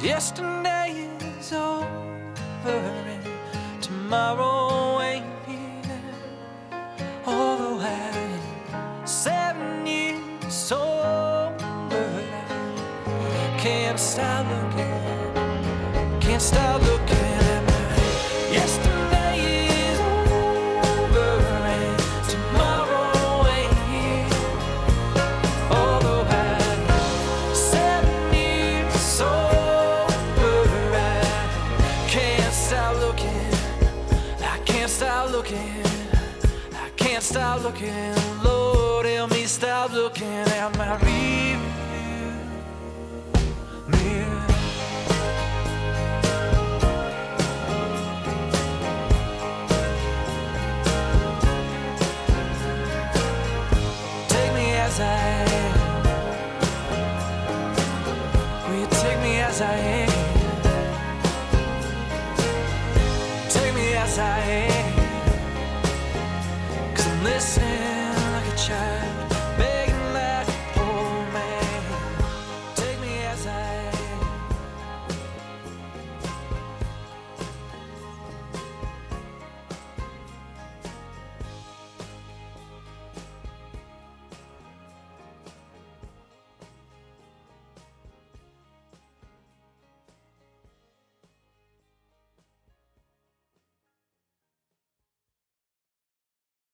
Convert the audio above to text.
Yesterday is over and tomorrow ain't here. Although I'm 7 years older, I can't stop looking, can't stop looking at my yesterday is over and tomorrow ain't here. Although I'm 7 years older, I can't stop looking, I can't stop looking, I can't stop looking. Lord, help me stop looking at my rear mirror. Take me as I am. Will you take me as I am?